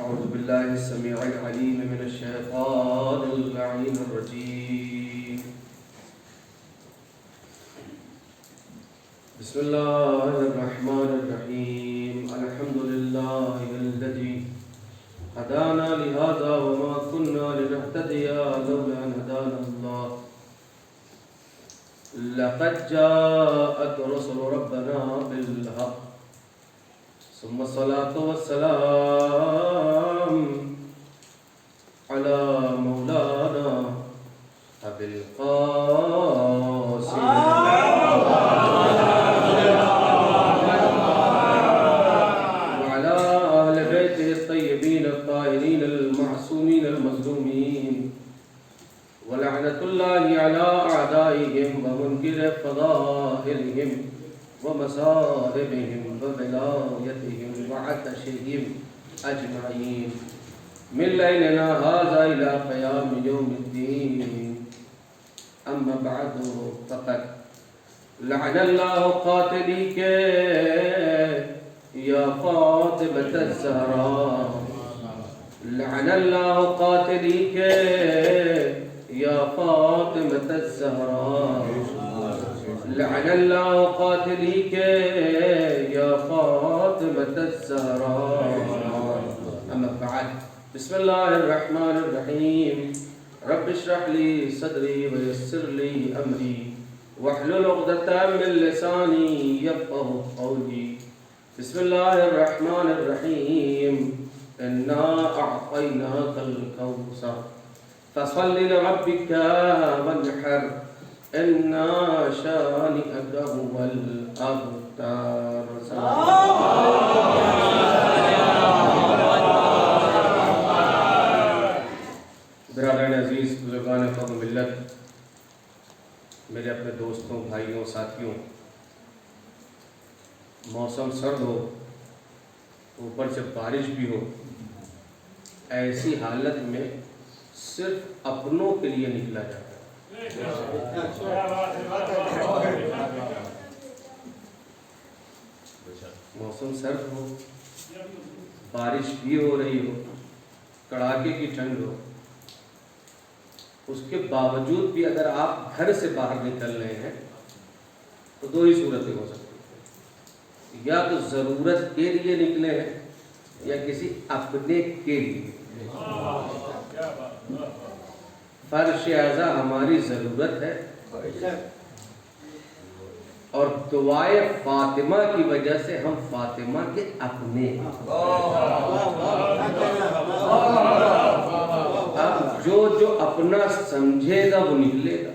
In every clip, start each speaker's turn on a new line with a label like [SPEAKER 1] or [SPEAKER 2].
[SPEAKER 1] अऊज़ु बिल्लाहि समीउल अलीम मिनश शैतानिर रजीम। बिस्मिल्लाहिर रहमानिर रहीम। अल्हम्दुलिल्लाहिल्लज़ी हदाना लिहाज़ा वमा कुन्ना लिनहतदिया लौला अन हदानल्लाह। लक़द जाअत रुसुलु रब्बिना बिल हक़्क़ सुम्मा सलातु वस्सलाम अला मौलाना अबिल क़ासिम वअला अहलि बैतिहि अत्तय्यबीन अत्ताहिरीन अल-मअसूमीन अल-मज़लूमीन वलअनतुल्लाहि अला अअदाइहिम व मुनकिरि फ़दाइलिहिम व मसाइबिहिम व विलायतिहिम व अतशिहिम अजमईन मिन लैलिना हाज़ा इला क़याम यौमिद्दीन। अम्मा बअदु फ़क़द लअनल्लाहु क़ातिलीक या फ़ातिमतज़ ज़हरा। लअनल्लाहु क़ातिलीक या फ़ातिमतज़ ज़हरा। लअनल्लाहु क़ातिलीक या फ़ातिमतज़ ज़हरा। अम्मा बअद बिस्मिल्लाहिर रहमानिर रहीम। रब्बि इश्रह ली सदरी व यस्सिर ली अमरी वहलुल उक़दतम मिन लिसानी यफ़क़हू क़ौली। बिस्मिल्लाहिर रहमानिर रहीम। इन्ना अअतैनाकल कौसर फसल्लि लिरब्बिका वन्हर इन्ना शानिअक हुवल अबतर। बिरादरान अज़ीज़, बुज़ुर्गान क़ौम मिल्लत, मेरे अपने दोस्तों, भाइयों, साथियों, मौसम सर्द हो, ऊपर से बारिश भी हो, ऐसी हालत में सिर्फ अपनों के लिए निकला जाता है। मौसम सर्द हो, बारिश भी हो रही हो, कड़ाके की ठंड हो, उसके बावजूद भी अगर आप घर से बाहर निकल रहे हैं तो दो ही सूरतें हो सकती हैं। या तो ज़रूरत के लिए निकले हैं या किसी अपने के लिए। फर्श आज़ा हमारी ज़रूरत है और दुआए फातिमा की वजह से हम फातिमा के अपने हैं। अब जो जो अपना समझेगा वो निकलेगा,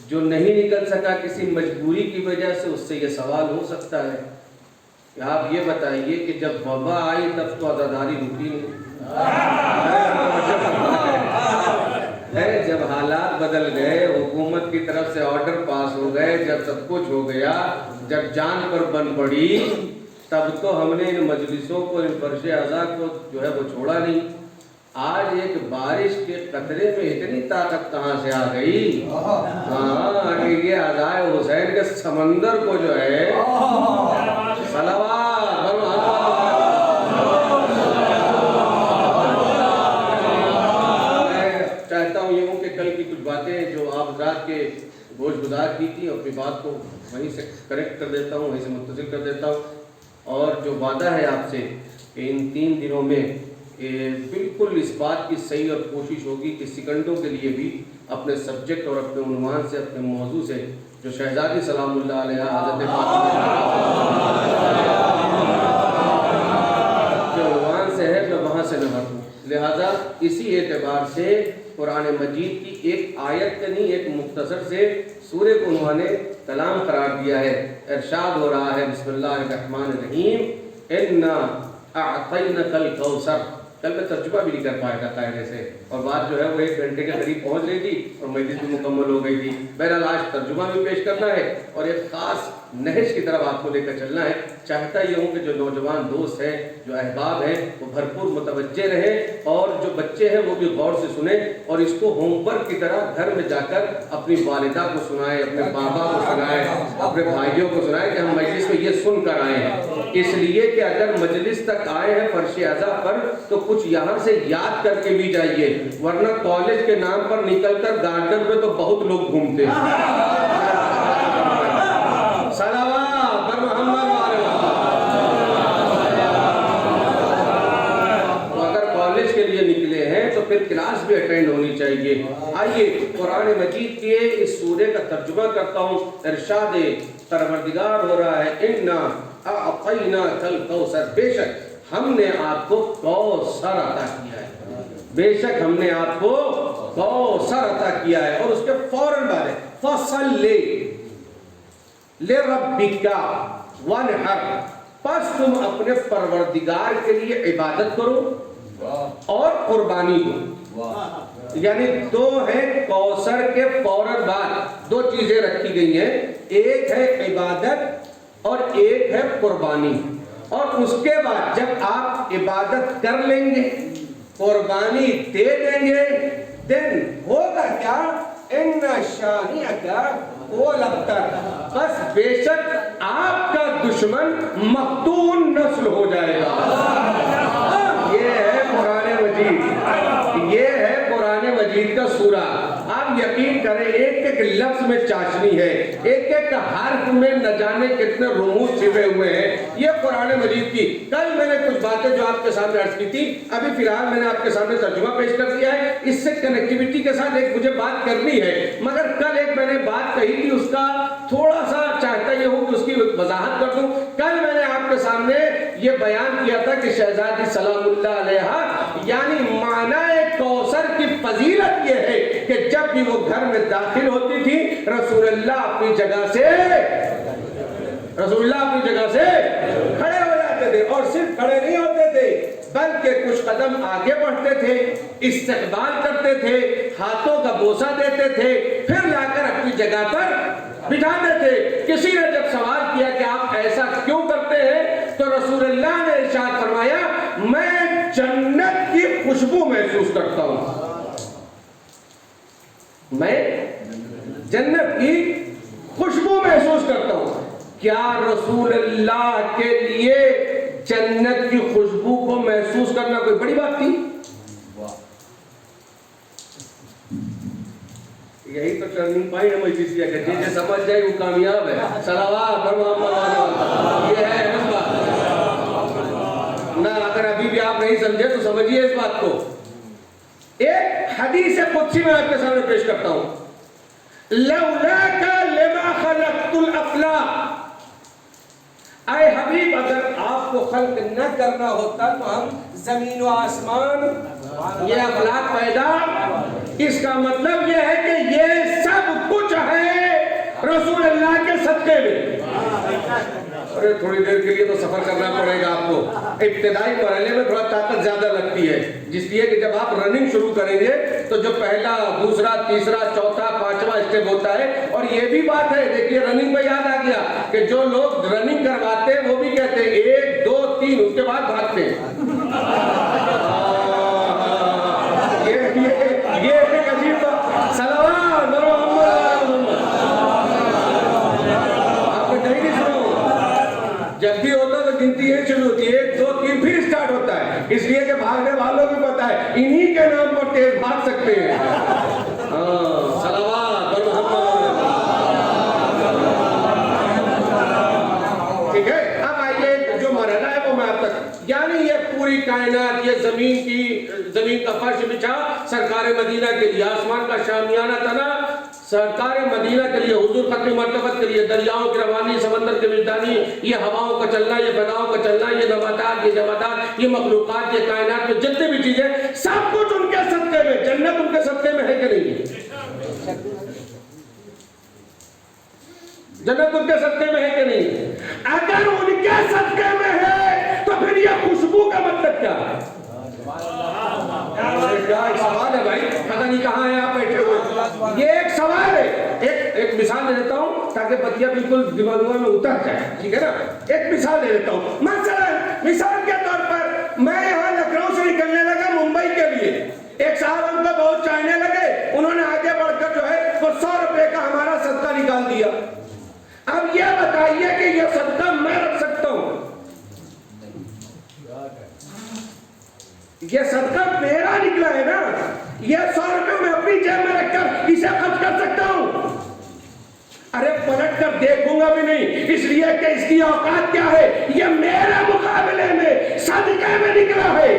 [SPEAKER 1] जो नहीं निकल सका किसी मजबूरी की वजह से, उससे ये सवाल हो सकता है कि आप ये बताइए कि जब वबा आई तब तो अज़ादारी रुकी नहीं है। जब हालात बदल गए, हुकूमत की तरफ से ऑर्डर पास हो गए, जब सब कुछ हो गया, जब जान पर बन पड़ी, तब तो हमने इन मजलिसों को, इन फर्श आज़ा को जो है वो छोड़ा नहीं। आज एक बारिश के कतरे में इतनी ताकत कहाँ से आ गई? हाँ, ये अज़ाए हुसैन के समंदर को जो है के गोश गुजार की थी, अपनी बात को वहीं से करेक्ट कर देता हूँ, वहीं से मुत्तसिल कर देता हूँ। और जो वादा है आपसे कि इन 3 दिनों में बिल्कुल इस बात की सही और कोशिश होगी कि सेकंडों के लिए भी अपने सब्जेक्ट और अपने उन्वान से, अपने मौजू से, जो शहजादी सलामुल्लाह अलैहा हज़रत फातिमा जो उन्वान से है, मैं वहाँ से न हटूँ। लिहाजा इसी एतबार से कुरान मजीद की एक आयत का नहीं, एक मुख्तसर से सूरे को उन्होंने कलाम करार दिया है। इरशाद हो रहा है, बिस्मिल्लाहिर्रहमानिर्रहीम, इन्ना अअतैनाकल कौसर। कल मैं तर्जुमा भी नहीं कर पाया था कायदे से, और बात जो है वो 1 घंटे के करीब पहुंच रही थी और मजलिस भी मुकम्मल हो गई थी। बहरहाल आज तर्जुमा भी पेश करना है और एक ख़ास नहज की तरफ आपको लेकर चलना है। चाहता ये हूँ कि जो नौजवान दोस्त हैं, जो अहबाब हैं, वो भरपूर मुतवज्जे रहें और जो बच्चे हैं वो भी गौर से सुने और इसको होमवर्क की तरह घर में जाकर अपनी वालिदा को सुनाएं, अपने बाबा को सुनाएं, अपने भाइयों को सुनाएं कि हम मजलिस में ये सुन कर आए हैं। इसलिए कि अगर मजलिस तक आए हैं फर्श अज़ा पर तो कुछ यहाँ से याद करके भी जाइए, वरना कॉलेज के नाम पर निकलकर गार्डन पे तो बहुत लोग घूमते हैं। सलावत बर मोहम्मद वाले। तो अगर कॉलेज के लिए निकले हैं तो फिर क्लास भी अटेंड होनी चाहिए। आइए कुरान मजीद के इस सूरे का तर्जुमा करता हूँ। इरशाद परवरदिगार हो रहा है, इन्ना अअतैना कल कौसर, बेशक हमने आपको कौसर अता किया है, बेशक हमने आपको कौसर अता किया है। और उसके फौरन बाद है फसल्ली लिरब्बिका वनहर, बस तुम अपने परवरदिगार के लिए इबादत करो और कुर्बानी दो। यानी दो है, कौसर के फौरन बाद दो चीजें रखी गई हैं, एक है इबादत और एक है कुर्बानी। और उसके बाद जब आप इबादत कर लेंगे, कुर्बानी दे देंगे, देन होगा क्या, इन्ना शानिअका हुवल अब्तर, बस बेशक आपका दुश्मन मख्तून नस्ल हो जाएगा। ये है कुरान मजीद, ये है कुरान मजीद का सूरा। आप यकीन करें, एक एक लफ्ज में चाशनी है, एक एक हर्फ में न जाने कितने रुमूज छिपे हुए हैं। ये कुरान मजीद की कल मैंने कुछ बातें जो आपके सामने अर्ज की थी, अभी फिलहाल मैंने आपके सामने तर्जुमा पेश कर दिया है। इससे कनेक्टिविटी के साथ एक मुझे बात करनी है, मगर कल एक मैंने बात कही थी, उसका थोड़ा सा चाहता ये हूं कि उसकी वजाहत कर दूं। कल मैंने आपके सामने ये बयान किया था कि शहजादी सलामुल्लाह अलैहा यानी मानाए कौसर की फजीलत ये है कि जब भी वो घर में दाखिल होती थी, रसूलुल्लाह अपनी जगह से खड़े हो जाते थे। और सिर्फ खड़े नहीं होते थे, बल्कि कुछ कदम आगे बढ़ते थे, इस्तकबाल करते थे, हाथों का बोसा देते थे, फिर लाकर अपनी जगह पर बिठाते थे। किसी ने जब सवाल किया कि आप ऐसा क्यों करते हैं, तो रसूलुल्लाह ने इरशाद फरमाया, मैं जन्नत की खुशबू महसूस करता हूं, मैं जन्नत की खुशबू महसूस करता हूं। क्या रसूलुल्लाह के लिए जन्नत की खुशबू को महसूस करना कोई बड़ी बात थी? यही तो टर्निंग पॉइंट है मजलिसिया का, जिसे समझ जाए वो कामयाब है। सलावत बर मोहम्मद, ये है इस बात ना। अगर अभी भी आप नहीं समझे तो समझिए इस बात को। एक हदीस कुदसी में आपके सामने पेश करता हूं, लौलाका लिमा खलक़तुल अफ़लाक, ऐ हबीब अगर आपको खल्क न करना होता तो हम जमीन व आसमान ये अफलाक पैदा, इसका मतलब यह है कि ये सब कुछ है रसूल अल्लाह के सदके में। अरे थोड़ी देर के लिए तो सफर करना पड़ेगा आपको। इब्तिदाई मरहले में थोड़ा ताकत ज्यादा लगती है, जिसलिए कि जब आप रनिंग शुरू करेंगे तो जो पहला, दूसरा, तीसरा, चौथा, पांचवा स्टेप होता है। और ये भी बात है, देखिए रनिंग में याद आ गया कि जो लोग रनिंग करवाते हैं वो भी कहते हैं 1 2 3 उसके बाद भागते हैं। ये एक अजीब सलावत बर मोहम्मद, आपने कहीं नहीं सुना? जब भी होता तो गिनती यही शुरू होती है, 1 2 3 फिर स्टार्ट होता है, इसलिए कि भागने वालों को पता है इन्हीं के नाम पर तेज भाग सकते हैं। सलावत बर मोहम्मद, ठीक है। अब आइए जो मरहला है वो मैं आप तक, यानी ये पूरी कायनात, ये जमीन का फर्श बिछा सरकार मदीना के लिए, आसमान का शामियाना तना सरकार मदीना के लिए, हुजूर खत्म मर्तबत के लिए, दरियाओं की रवानी, समंदर की मिज़दानी, ये हवाओं का चलना, ये बदाओं का चलना, ये नबातात, ये जमादात, ये मखलूकात, ये कायनात में जितने भी चीजें, सब कुछ उनके सदके में, जन्नत उनके सदके में है कि नहीं है? जन्नत उनके सदके में है कि नहीं? अगर उनके सदके में है तो फिर ये खुशबू का मतलब क्या है? एक सवाल है भाई, पता नहीं कहाँ है आप बैठे हुए। ये एक सवाल है। एक मिसाल दे देता हूँ ताकि बतिया बिल्कुल दिमाग में उतर जाए, ठीक है ना? एक मिसाल दे देता हूँ। मिसाल के तौर पर मैं यहाँ लखनऊ से निकलने लगा मुंबई के लिए, एक साहब हमको बहुत चाहने लगे, उन्होंने आगे बढ़कर जो है वो 100 रुपए का हमारा सदका निकाल दिया। अब ये बताइए कि ये सदका मैं रख सकता हूँ?
[SPEAKER 2] ये सदका मेरा निकला है ना, ये 100 रुपए मैं अपनी जेब में रखकर इसे खर्च कर सकता हूं। अरे पलट कर देखूंगा भी नहीं, इसलिए कि इसकी औकात क्या है, ये मेरे मुकाबले में सदके में निकला है।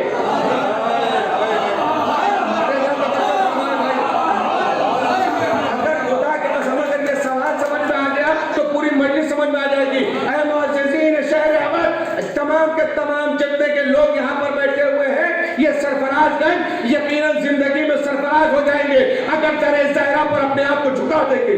[SPEAKER 2] अगर खुदा के कसम अगर ये सवाल समझ में आ गया तो पूरी मजलिस समझ में आ जाएगी। ऐ मुअज़्ज़िज़ीन शहर अवध, तमाम के तमाम जितने के लोग यहाँ पर बैठे हुए हैं, ये सरफराजगंज यकीनन जिंदगी में सरफराज हो जाएंगे अगर दरे ज़हरा पर अपने आप को झुका देंगे।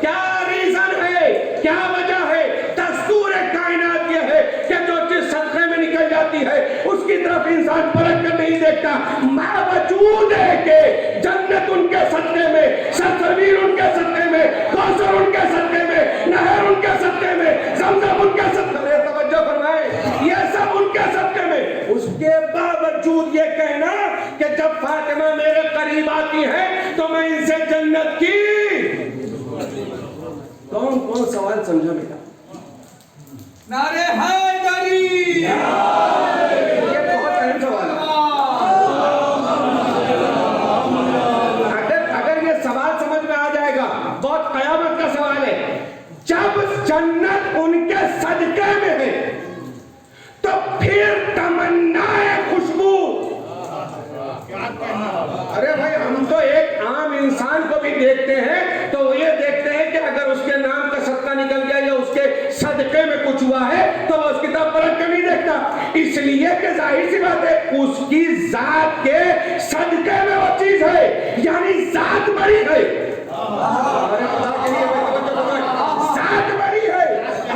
[SPEAKER 2] क्या रीजन है, क्या वजह है? दस्तूर कायनात ये है कि जो चीज सदके में निकल जाती है उसकी तरफ इंसान पलट कर नहीं देखता। बावजूद है कि जन्नत उनके सदके में, सरसबील उनके सदके में, कौसर उनके सदके में, नहर उनके सदके में, ज़मज़म उनके सदके में, तवज्जो फरमाए, ये सब उनके सदके में। उसके बावजूद ये कहना कि जब फातिमा मेरे करीब आती है तो मैं इनसे जन्नत की, कौन कौन सवाल समझा बेटा?
[SPEAKER 3] नारे हैदरी,
[SPEAKER 2] ये बहुत अहम सवाल है। अगर ये सवाल समझ में आ जाएगा, बहुत कयामत का सवाल है। जब जन्नत उनके सदके में है तो फिर तमन्नाए खुशबू। अरे भाई, हम तो एक आम इंसान को भी देखते हैं तो ये देखते हैं कि अगर उसके नाम का सदका निकल गया या उसके सदके में कुछ हुआ है तो वो उसकी तरफ पलट कर नहीं देखता, इसलिए कि जाहिर सी बात है उसकी जात के सदके में वो चीज है, यानी जात बड़ी है। जात बड़ी है,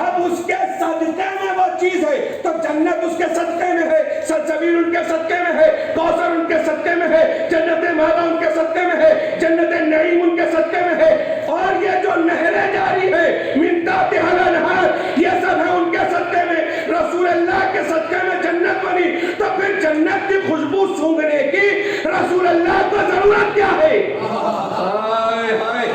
[SPEAKER 2] अब उसके सदके में वो चीज है तो जन्नत उसके सदके में है, सलसबील उनके सदके में है, कौसर उनके सदके में है, जन्नत मादा उनके सदके में है, जन्नत नईम उनके सदके में है, और ये जो नहरें जारी है मिनता तिहाला नहर, ये सब है उनके सदके में। रसूल अल्लाह के सदके में जन्नत बनी तो फिर जन्नत की खुशबू सूंघने की रसूल अल्लाह को जरूरत क्या है? हाय हाय,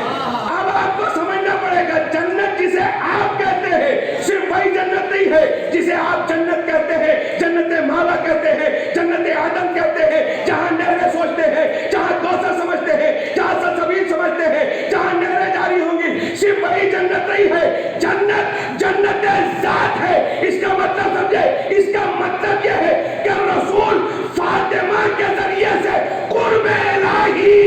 [SPEAKER 2] अब आपको समझना पड़ेगा, जन्नत जिसे आप कहते हैं सिर्फ वही जन्नत नहीं है जिसे आप जन्नत कहते हैं, जन्नत मावा कहते हैं, जन्नत आदम कहते हैं, जहां नहरें सोचते हैं, जहां कौसर समझते हैं, जहां सलसबील समझते हैं, जहां नहरें जारी होंगी, सिर्फ वही जन्नत नहीं है। जन्नत जन्नत जात है। इसका मतलब समझे, इसका मतलब यह है कि रसूल फातिमा के जरिए से कुर्बे इलाही,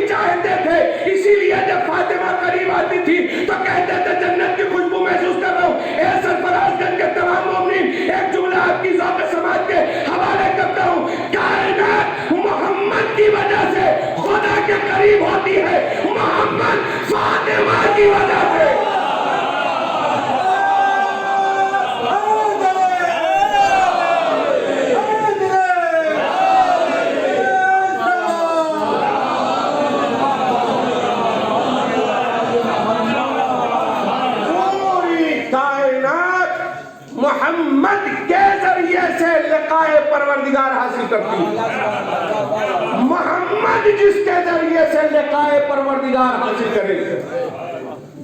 [SPEAKER 2] चाहते थे, इसीलिए जब फातिमा करीब आती थी तो कहते थे जन्नत की खुशबू महसूस कर रहा हूं। ए सरफराजगंज के तमाम मोमिनीन, एक जुमला आपकी ज़ौक़ समाज के हवाले करता हूं, कायनात मोहम्मद की वजह से खुदा के करीब होती है, मोहम्मद फातिमा की वजह से। मोहम्मद के जरिए से लिकाए परवरदिगार हासिल करती है। मोहम्मद जिसके जरिए से लिकाए परवरदिगार हासिल करे,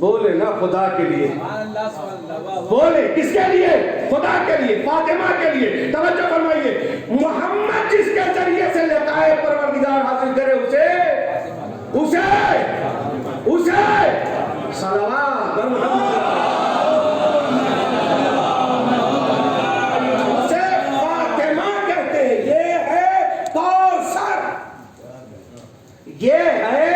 [SPEAKER 2] बोले ना खुदा के लिए, बोले किसके लिए? खुदा के लिए, फातिमा के लिए। तवज्जो फरमाइए, मोहम्मद जिसके जरिए से लिकाए परवरदिगार हासिल करे उसे उसे उसे सलावत ये है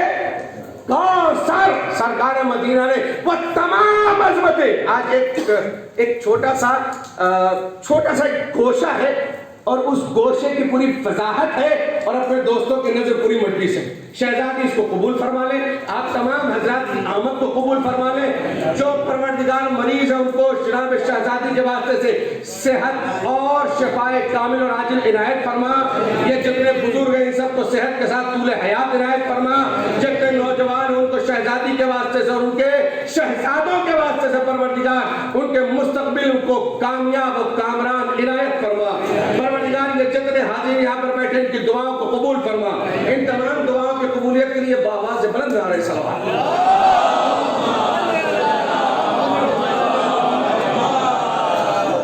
[SPEAKER 2] कौसर। सरकार मदीना ने वो तमाम अजमतें, आज एक छोटा सा गोशा है और उस गोशे की पूरी वजाहत है और अपने दोस्तों की नजर पूरी मजलिस है। शहजादी इसको कबूल फरमा लें, आप तमाम हजरात की आमद को कबूल फरमा लें। जो परवरदिगार मरीज है उनको जनाब शहजादी के वास्ते से सेहत और शफाए कामिल और आजिल इनायत फरमा। ये जितने बुजुर्ग हैं इन सबको सेहत के साथ तूले हयात इनायत फरमा। जितने नौजवान हैं उनको शहजादी के वास्ते से और उनके शहजादों के वास्ते से परवरदिगार उनके मुस्तकबिल को कामयाब और कामरान इनायत फरमा। परवरदिगार ये जितने हाजिर यहाँ पर बैठे
[SPEAKER 1] इनकी दुआओं को कबूल फरमा। इन तमाम दुआओं की कबूलियत के लिए बाबा से बुलंद नारे सलावत।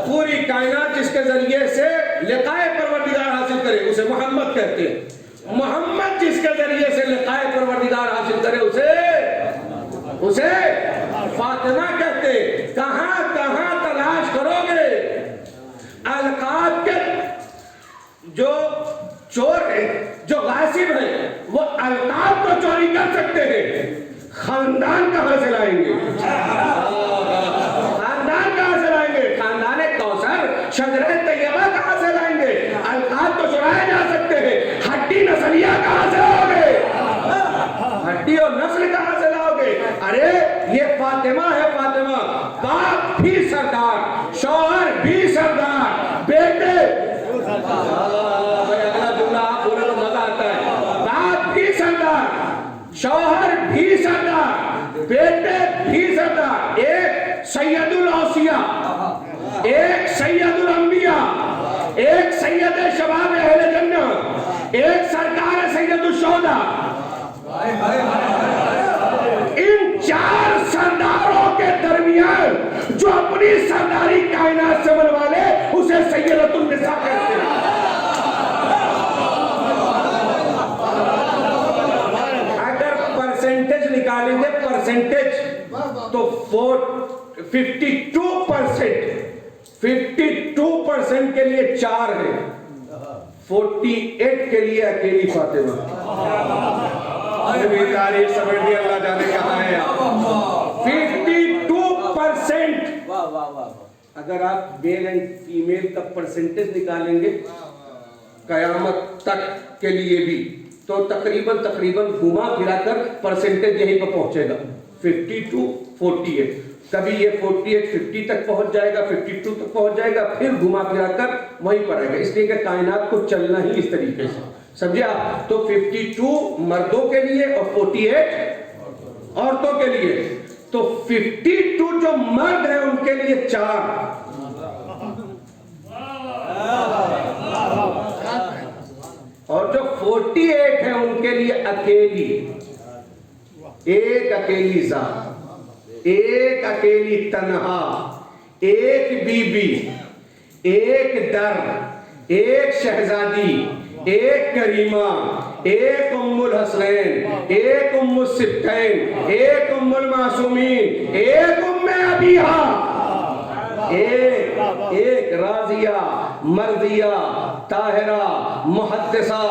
[SPEAKER 1] पूरी कायनात जिसके जरिए से लिकाए परवरदिगार हासिल करे उसे मोहम्मद कहते हैं। मोहम्मद जिसके जरिए से लिकाए परवरदिगार हासिल करे उसे फातिमा कहते। कहां कहां तलाश करोगे अलकाब के जो चोर है, जो गासिब है, वो अलकाब तो चोरी कर सकते हैं, खानदान कहां से लाएंगे? खानदान कहां से लाएंगे? खानदान कौसर शजरे तैयबा कहां से लाएंगे? अलकाब तो चुराए जा सकते हैं, हड्डी नस्लिया कहां से लाओगे? हड्डी और नस्ल कहां से लाओगे? अरे ये फातिमा है, फातिमा। बाप भी सरदार, शौहर भी सरदार, बेटे भाई अगला जुमला आप बोले तो मजा आता है। बाप भी सरदार, शौहर भी सरदार, बेटे भी सरदार। एक सैयदुल औसिया, एक सैयदुल अंबिया, एक सैयद शबाब अहले जन्नत, एक सरकार सैयदुल शोहदा। इन चार सरदारों के दरमियान जो अपनी सरदारी कायनात से बनवा ले उसे सैयदतुन निसा कहते हैं। अगर परसेंटेज निकालेंगे परसेंटेज तो 52% के लिए 4 है, 48 के लिए अकेली फातिमा। तारीफ समझ दी, अल्लाह जाने कहाँ है। 52%। अगर आप मेल एंड फीमेल का परसेंटेज निकालेंगे कयामत तक के लिए भी तो तकरीबन घुमा फिराकर परसेंटेज यहीं पर पहुंचेगा 52, 48। कभी ये 48 50 तक पहुंच जाएगा, 52 तक पहुंच जाएगा, फिर घुमा फिराकर वहीं पर आएगा। इसलिए कि कायनात को चलना ही इस तरीके से, समझे आप? तो 52 मर्दों के लिए और 48 औरतों के लिए। तो 52 जो मर्द है उनके लिए 4 और जो 48 है उनके लिए अकेली, एक अकेली जात, एक अकेली तन्हा, एक बीबी, एक दर, एक शहजादी, एक करीमा, एक उम्मुल हसनैन, एक उम्मुल सिब्तैन, एक उम्मुल मासूमीन, एक उम्मे अबीहा, एक राजिया, मर्दिया, ताहिरा, मुहद्दिसा।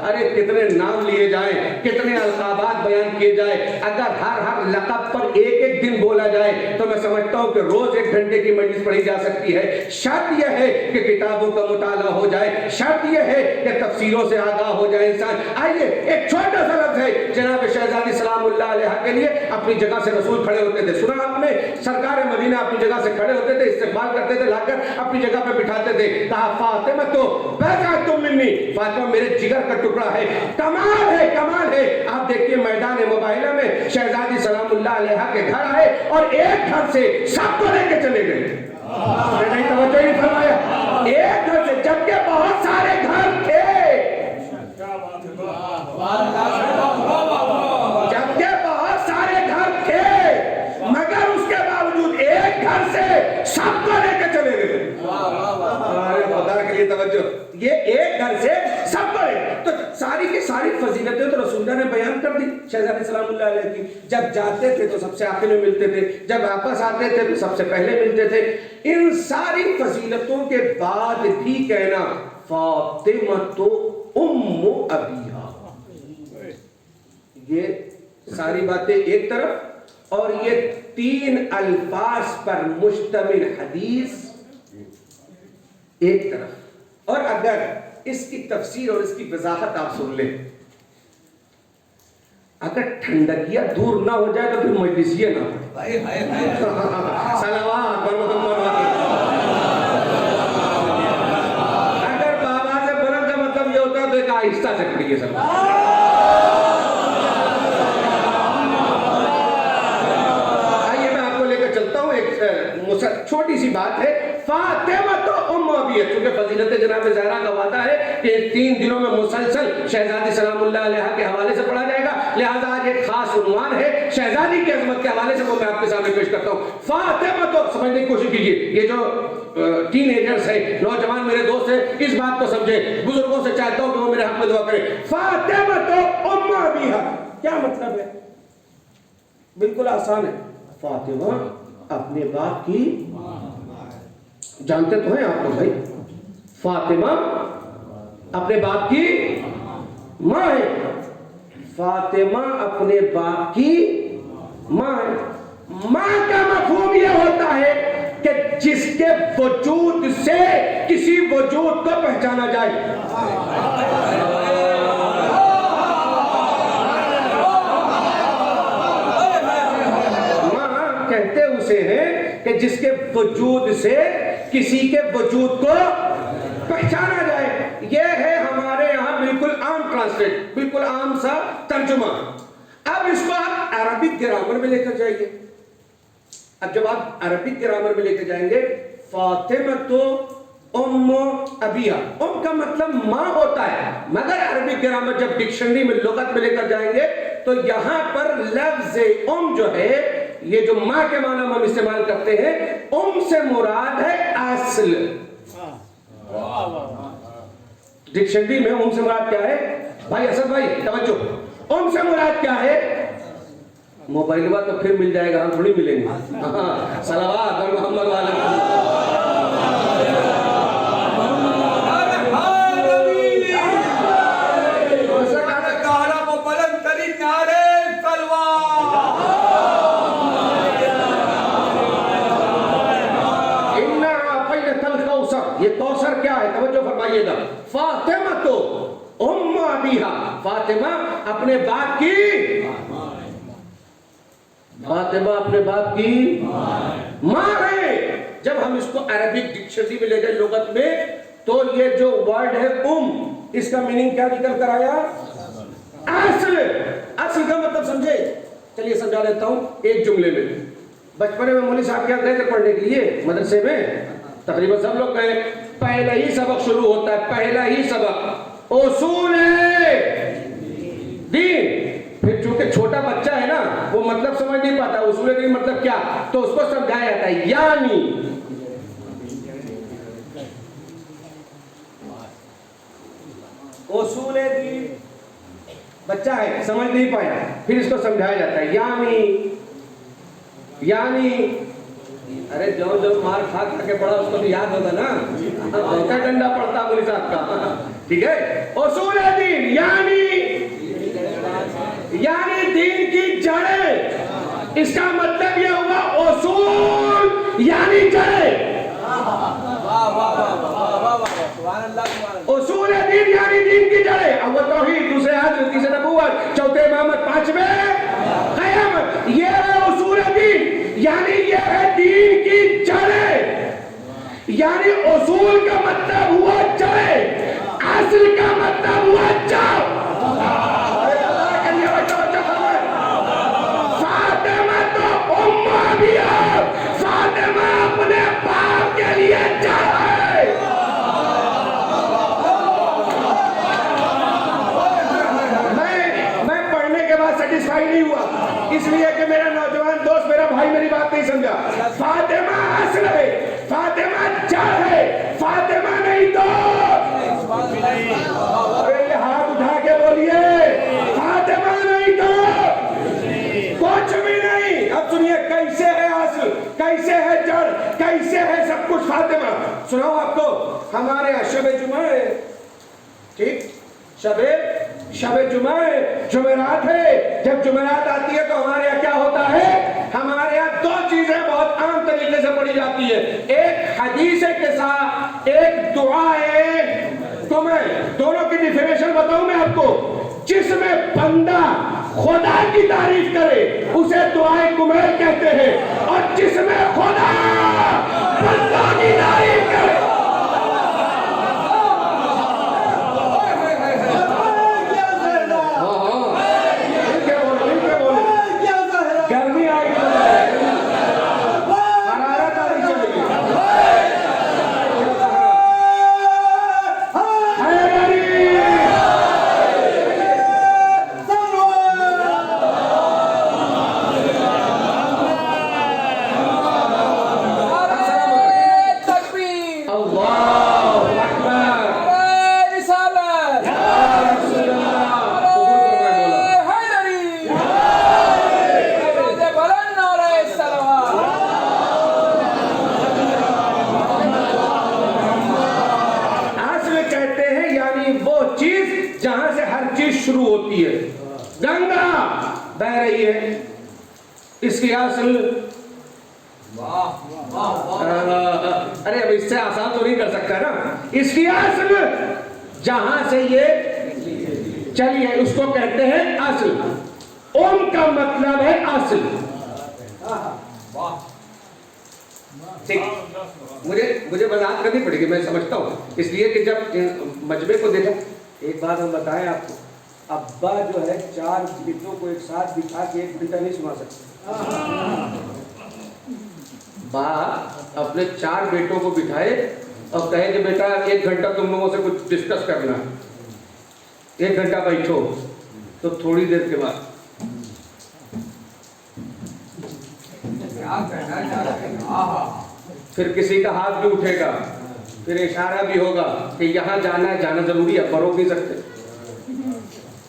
[SPEAKER 1] अरे कितने नाम लिए जाएं, कितने अलकाबात बयान किए जाए। अगर हर लक़ब पर एक दिन बोला जाए तो मैं समझता हूं कि रोज 1 घंटे की मजलिस पढ़ी जा सकती है। शर्त यह है कि किताबों का मुताला हो जाए, शर्त यह है कि तफसीरों से आगाह हो जाए इंसान। आइए एक छोटा सा लफ्ज़ है जनाब शहजादी सलामुल्लाह अलैहा के लिए। अपनी जगह से रसूल खड़े होते थे, सुना आपने? सरकार मदीना अपनी जगह से खड़े होते थे, इस्तेमाल करते थे, लाकर अपनी जगह पे बिठाते थे। कहा फातिमा तो तुम मिन्नी, फातिमा मेरे जिगर का टुकड़ा है। कमाल है, कमाल है। आप देखिए मैदान मुबाहिला में शहजादी सलामुल्लाह अलैहा के घर आए और एक घर से सबको लेके चले गए। नहीं तवज्जो नहीं फरमाया? एक घर से, जबकि बहुत सारे घर थे, जबकि बहुत सारे घर थे, मगर उसके बावजूद एक घर से सबको लेके चले गए। अरे खुदा के लिए तवज्जो, ये एक घर से सब बड़े। तो सारी की सारी फजीलतें तो रसूलुल्लाह ने बयान कर दी शहजादी सलामुल्लाह अलैह की। जब जाते थे तो सबसे आखिर में मिलते थे, जब वापस आते थे तो सबसे पहले मिलते थे। इन सारी फजीलतों के बाद भी कहना फातिमा तो उम्मु अबीहा, ये सारी बातें एक तरफ और ये 3 अल्फाज पर मुश्तमिल हदीस एक तरफ। और अगर इसकी तफसीर और इसकी वजाहत आप सुन लें, अगर ठंडकिया दूर ना हो जाए तो फिर मजलिसिया ना पड़े। सलावत अगर बाबा से बुलंद का मतलब ये होता है तो एक आहिस्ता से पढ़िए सब। आइए मैं आपको लेकर चलता हूं, एक छोटी सी बात है। फातिमा तो उम्म अबीहा, क्योंकि फजीलत जनाब ज़हरा का वादा है कि 3 दिनों में मुसलसल शहजादी सलामुल्लाह अलैहा के हवाले से पढ़ा जाएगा। लिहाजा आज एक खास उन्वान है शहजादी की अजमत के हवाले से, वो मैं आपके सामने पेश करता हूँ। फातिमा, तो समझने की कोशिश कीजिए, ये जो टीनेजर्स है, नौजवान मेरे दोस्त है, इस बात को समझे। बुजुर्गों से चाहता हूँ कि वो मेरे हक में दुआ करें। फातिमा तो उम्मा अबीहा, क्या मतलब है? बिल्कुल आसान है। फातिमा अपने बाप की, जानते तो हैं आप लोग भाई, फातिमा अपने बाप की माँ है। फातिमा अपने बाप की माँ है। माँ का मफहूम यह होता है कि जिसके वजूद से किसी वजूद को पहचाना जाए। माँ कहते उसे हैं कि जिसके वजूद से किसी के वजूद को पहचाना जाए। यह है हमारे यहाँ बिल्कुल आम ट्रांसलेट, बिल्कुल आम सा तर्जुमा। अब इसको आप अरबिक ग्रामर में लेकर जाइए। अब जब आप अरबिक ग्रामर में लेकर जाएंगे, फातिमा तो उम्म अबिया, उम का मतलब माँ होता है, मगर अरबिक ग्रामर जब डिक्शनरी में लुगत में लेकर जाएंगे तो यहां पर लफ्ज उम जो है, ये जो माँ के माना हम इस्तेमाल करते हैं, उम से मुराद है असल। डिक्शनरी में उम से मुराद क्या है भाई? असद भाई तवज्जो, उम से मुराद क्या है? मोबाइल बात तो फिर मिल जाएगा, हम थोड़ी मिलेंगे। हाँ, सलावत मोहम्मद वाला। ये कौसर क्या है? तवज्जो फरमाइएगा। फातिमा तो उम्म अबीहा, फातिमा अपने बाप की, फातिमा अपने बाप की माँ है। जब हम इसको अरबिक डिक्शनरी में ले गए लुगत में, तो ये जो वर्ड है इसका मीनिंग क्या निकल कर आया? असल। असल का मतलब समझे? चलिए समझा देता हूं एक जुमले में। बचपन में मौलवी साहब के यहाँ गए थे पढ़ने के लिए मदरसे में, तकरीबन सब लोग गए। पहला ही सबक शुरू होता है, पहला ही सबक उसूल दीन। फिर चूंकि छोटा बच्चा है ना, वो मतलब समझ नहीं पाता उसूल दीन मतलब क्या, तो उसको समझाया जाता है यानी। उसूल दीन, बच्चा है समझ नहीं पाया, फिर इसको समझाया जाता है यानी। अरे जो मार खा के पड़ा उसको तो याद होगा ना, बहुत डंडा पड़ता मौलवी साहब का, ठीक है। उसूल दीन यानी दीन की जड़ें। इसका मतलब यह हुआ उसूल यानी जड़ें। उसूल दीन यानी दीन की जड़ें। अव्वल तौहीद, दूसरे हिज्र, तीसरे नबूवत, चौथे इमामत, पांचवें क़यामत। ये है उसूल दीन, यानी ये है दीन की जड़ें। यानी उसूल का मतलब हुआ जड़ें, असल का मतलब हुआ जड़। फातिमा तो उम्म अबिया, फातिमा अपने बाप के लिए जड़ है। मैं पढ़ने के बाद सेटिस्फाई नहीं हुआ, इसलिए कि मेरा नौजवान दोस्त, मेरा भाई मेरी बात नहीं समझा। फातिमा असल है, फातिमा जड़ है, फातिमा नहीं तो। अरे ये हाथ उठा के बोलिए, फातिमा नहीं तो कुछ भी नहीं। अब सुनिए कैसे है असल, कैसे है जड़, कैसे है सब कुछ। फातिमा सुनाओ आपको, हमारे यहाँ शबे जुमा है, ठीक, शबे जुमा है, जुमेरात है। जब जुमेरात आती है तो हमारे यहाँ क्या होता है? हमारे यहाँ दो चीजें बहुत आम तरीके से पढ़ी जाती है, एक हदीस के साथ एक दुआ है। तो मैं दोनों की डिफिनेशन बताऊं मैं आपको। जिसमें बंदा खुदा की तारीफ करे उसे दुआए कुमैर कहते हैं, और जिसमें खुदा बंदा की तारीफ करे, गर्मी आएगी, हरारत आ रही चलेगी।
[SPEAKER 2] चीज जहां से हर चीज शुरू होती है। गंगा बह रही है, इसकी असल अरे अब इससे आसान तो नहीं कर सकता ना। इसकी असल जहां से ये चली है उसको कहते हैं असल। ओम का मतलब है असल। ठीक, मुझे वजाहत करनी पड़ेगी, मैं समझता हूँ, इसलिए कि जब मजमे को देखा। एक बात हम बताएं आपको, अब्बा जो है 4 बेटों को एक साथ बिठा के 1 घंटा नहीं सुना सकते। बाप अपने 4 बेटों को बिठाए और कहे कि बेटा 1 घंटा तुम लोगों से कुछ डिस्कस करना है, 1 घंटा बैठो, तो थोड़ी देर के बाद
[SPEAKER 3] क्या कहना चाहते हैं?
[SPEAKER 2] फिर किसी का हाथ भी उठेगा, फिर इशारा भी होगा कि यहाँ जाना है, जाना जरूरी है, पर रोक नहीं सकते,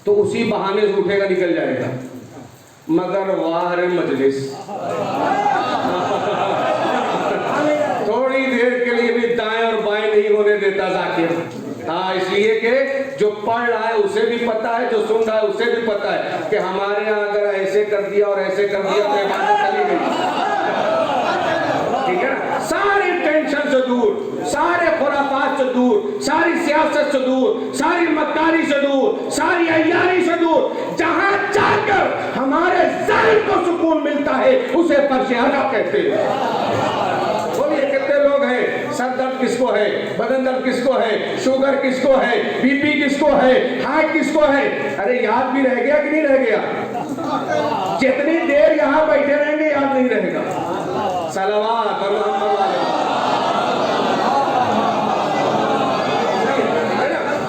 [SPEAKER 2] तो उसी बहाने से उठेगा, निकल जाएगा। मगर वाह रे मजलिस, थोड़ी देर के लिए भी दाएं और बाएं नहीं होने देता जाकिर। हाँ, इसलिए कि जो पढ़ रहा है उसे भी पता है, जो सुन रहा है उसे भी पता है कि हमारे यहाँ अगर ऐसे कर दिया और ऐसे कर दिया तो इबादत चली गई। ठीक है ना? सारी टेंशन से दूर, सारे खुराफात से दूर, सारी सियासत से दूर, सारी मक्कारी से दूर, सारी अय्यारी से दूर, जहां जाकर हमारे ज़हन को सुकून मिलता है उसे फर्श-ए-आला कहते हैं। बोलिए कितने लोग हैं, सर दर्द किसको है, बदन दर्द किसको है, शुगर किसको है, बीपी किसको है, हार्ट किसको है? अरे याद भी रह गया कि नहीं रह गया? जितनी देर यहाँ बैठे रहेंगे याद नहीं रहेगा। सलावत और मोहम्मद वाले।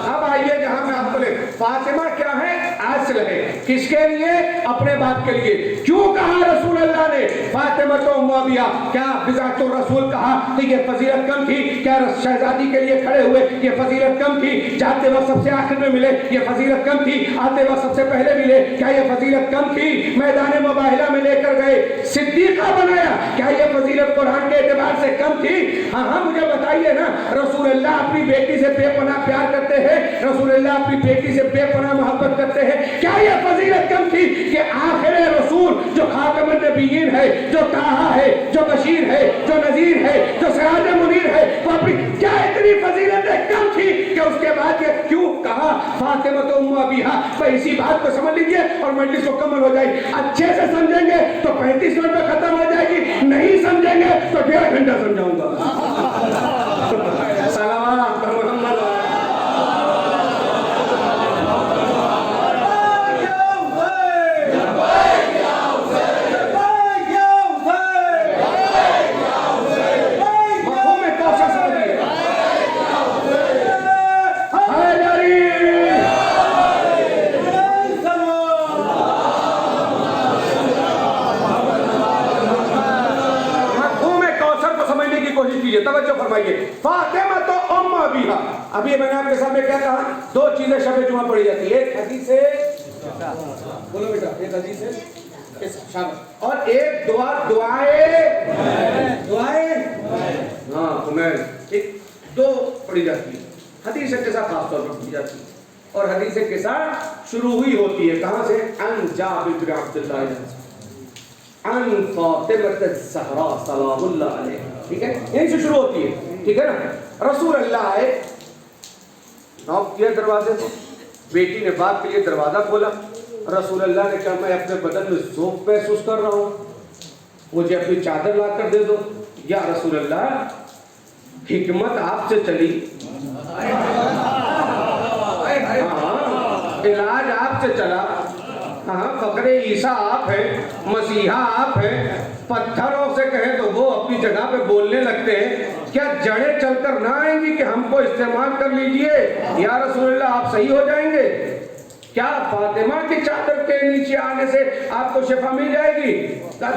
[SPEAKER 2] अब आइए जहां मैं आपको ले, फातिमा क्या है? असल है। किसके लिए? अपने बाप के लिए। क्यों कहा रसूल अल्लाह ने फातिमा तो मुआविया? क्या बिज़ातुर रसूल कहा तो ये फजीलत कम थी? क्या शहजादी के लिए खड़े हुए ये फजीलत कम थी? जाते वक्त सबसे आखिर में मिले ये फजीलत कम थी? आते वक्त सबसे पहले मिले क्या ये फजीलत कम थी? मैदान मुबाहिला में लेकर गए, सिद्दीका बनाया, क्या ये फजीलत कुरान के एतबार से कम थी? हाँ, मुझे बताइए ना। रसूल अल्लाह अपनी बेटी से बेपनाह प्यार करते हैं, रसूल अल्लाह अपनी बेटी से बेपनाह मोहब्बत करते हैं, क्या ये फजीलत कम थी कि आखिर रसूल जो खातमुन नबिय्यीन है, जो ताहा है, जो बशीर है, जो नजीर है, जो सिराज मुनीर है, वो अपनी क्या इतनी फजीलतें कम थी कि उसके बाद ये क्यों कहा फातिमा तो उम्म अबीहा? तो इसी बात को समझ लीजिए और मजलिस मुकम्मल हो जाएगी। अच्छे से समझेंगे तो 35 मिनट में खत्म हो जाएगी, नहीं समझेंगे तो 1.5 घंटा समझाऊंगा। सलावत मोहम्मद। तवज्जो फरमाइए। फातिमा तो उम्म अबीहा। अभी मैंने आपके सामने क्या कहा? 2 चीजें शब जुमा पढ़ी जाती है, एक हदीस से, बोलो बेटा, एक हदीस से और एक दुआएं हाँ हुमैन, एक 2 पढ़ी जाती है। हदीस के साथ खास तौर पर पढ़ी जाती है और हदीस के साथ शुरू हुई होती है कहां से? अन जाबिर बिन अब्दुल्लाह अन फातिमा ज़हरा सलामुल्लाह अलैहा। ठीक है, यहीं से शुरू होती है। ठीक है ना? रसूल अल्लाह आए, नॉक किया दरवाजे से, बेटी ने बाप के लिए दरवाजा खोला। रसूल अल्लाह ने कहा मैं अपने बदन में ज़ौक़ महसूस कर रहा हूँ, मुझे अपनी चादर ला कर दे दो। या रसूल अल्लाह, हिकमत आपसे चली, हाँ, इलाज आपसे चला, हाँ, फकरे ईसा आप है, मसीहा आप है, पत्थरों से कहें तो वो अपनी जगह पे बोलने लगते हैं, क्या जड़ें चलकर ना आएंगी कि हमको इस्तेमाल कर लीजिए? या रसूलुल्लाह आप सही हो जाएंगे? क्या फातिमा की चादर के नीचे आने से आपको शिफा मिल जाएगी?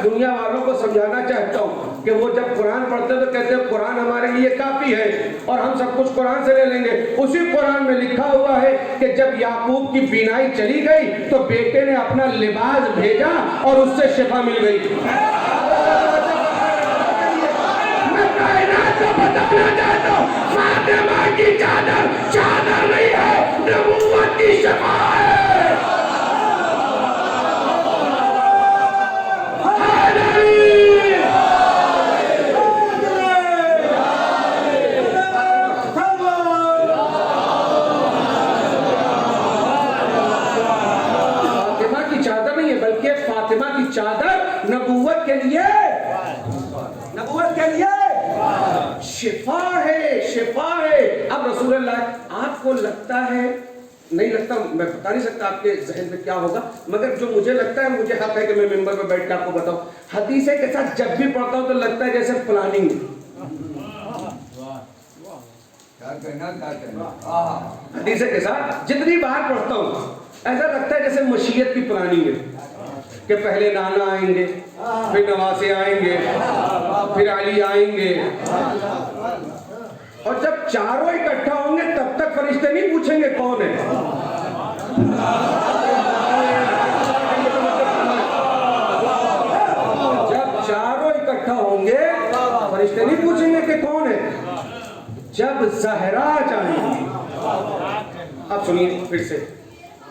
[SPEAKER 2] दुनिया वालों को समझाना चाहता हूँ कि वो जब कुरान पढ़ते तो कहते हैं कुरान हमारे लिए काफी है और हम सब कुछ कुरान से ले लेंगे। उसी कुरान में लिखा हुआ है कि जब याकूब की बीनाई चली गई तो बेटे ने अपना लिबास भेजा और उससे शिफा मिल गई। मैं कायनात को बताना चाहता हूँ, फातिमा की चादर चादर नहीं है,
[SPEAKER 1] लगता है, नहीं लगता, मैं बता नहीं सकता आपके जहन में क्या होगा, मगर जो मुझे लगता है, मुझे हक है कि मैं मिंबर पे बैठ के आपको बताऊं। हदीसे के साथ जब भी पढ़ता हूं तो लगता है जैसे प्लानिंग। हदीसे के साथ जितनी बार पढ़ता हूं ऐसा लगता है जैसे मशीयत की प्लानिंग है कि पहले नाना आएंगे, फिर नवासे आएंगे, फिर अली आएंगे, और जब चारों इकट्ठा होंगे तब तक फरिश्ते नहीं पूछेंगे कौन है। जब चारों इकट्ठा होंगे फरिश्ते नहीं पूछेंगे कि कौन है, जब ज़हरा जाएंगी। अब सुनिए फिर से,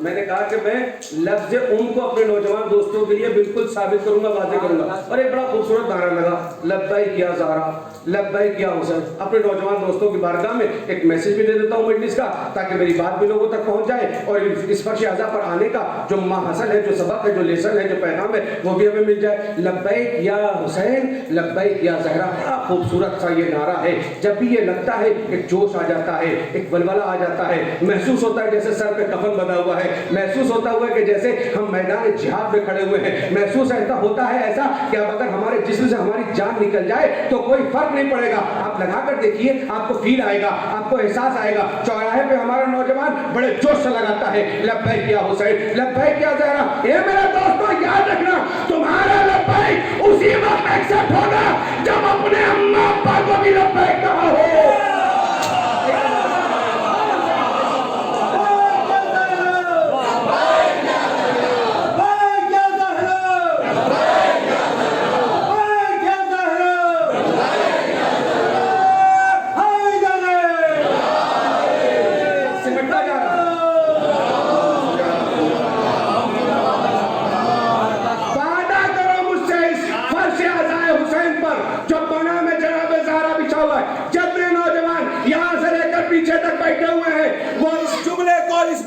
[SPEAKER 1] मैंने कहा कि मैं लफ्ज़ उनको अपने नौजवान दोस्तों के लिए बिल्कुल साबित करूंगा, वाज़ेह करूंगा। और एक बड़ा खूबसूरत नारा लगा, लब्बैक या ज़हरा, लब्बैक या हुसैन। अपने नौजवान दोस्तों की बारगाह में एक मैसेज भी दे देता हूँ मजलिस का, ताकि मेरी बात भी लोगों तक पहुंच जाए और इस फर्श आज़ा पर आने का जो माहसल है, जो सबक है, जो लेसन है, जो पैगाम है, वो भी हमें मिल जाए। लब्बैक या हुसैन, लब्बैक या ज़हरा। बड़ा खूबसूरत सा ये नारा है। जब भी ये लगता है एक जोश आ जाता है, एक वलवला आ जाता है, महसूस होता है जैसे सर पे कफन बंधा हुआ है, महसूस होता हुआ कि जैसे हम मैदान जिहाद में खड़े हुए हैं। महसूस ऐसा होता है ऐसा कि अब अगर हमारे जिस्म से हमारी जान निकल जाए तो कोई फर्क नहीं पड़ेगा। आप लगा कर देखिए, आपको फील आएगा, आपको एहसास आएगा। चौराहे पे हमारा नौजवान बड़े जोश से लगाता है, लब्बैक या हुसैन, लब्बैक या ज़हरा। ये मेरे दोस्तों याद रखना, तुम्हारा लब्बैक उसी वक्त एक्सेप्ट होगा जब अपने अम्मा अब्बा को भी लब्बैक कहा हो।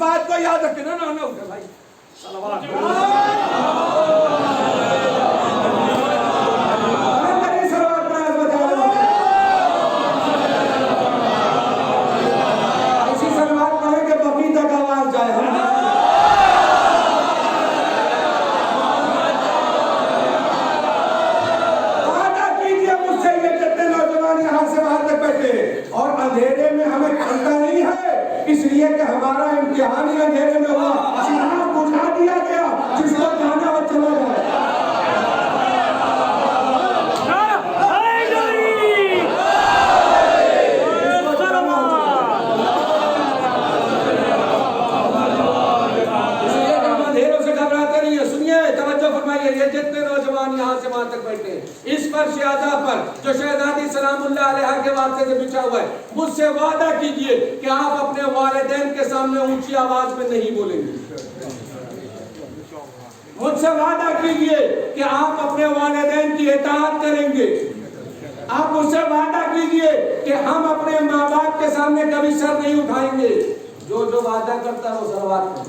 [SPEAKER 2] बात को याद रखना ना ना उठे भाई सलावत ऐसी सलवार कहे कि बकरी तक आवाज जाए। वादा कीजिए मुझसे, ये जितने नौजवान यहाँ से वहां तक बैठे और अंधेरे में हमें ठंडा नहीं है, इसलिए कि हमारा इम्तिहान ही अंधेरे में हुआ, चिराग बुझा दिया गया, जिसको जाना वो चला जाए। इसलिए कि हम अंधेरों से घबराते नहीं है। सुनिए, तवज्जो फरमाइए, ये जितने नौजवान यहाँ से वहां तक बैठे हैं, इस फर्श आज़ा पर जो शहजादी सलामुल्लाह अलैहा के वास्ते से बिछा हुआ है, मुझसे वादा कीजिए कि आप अपने वालिदैन के सामने ऊंची आवाज में नहीं बोलेंगे। मुझसे वादा कीजिए कि आप अपने वालिदैन की इताअत करेंगे। आप मुझसे वादा कीजिए कि हम अपने माँ बाप के सामने कभी सर नहीं उठाएंगे। जो जो वादा करता है वो सलवात करे।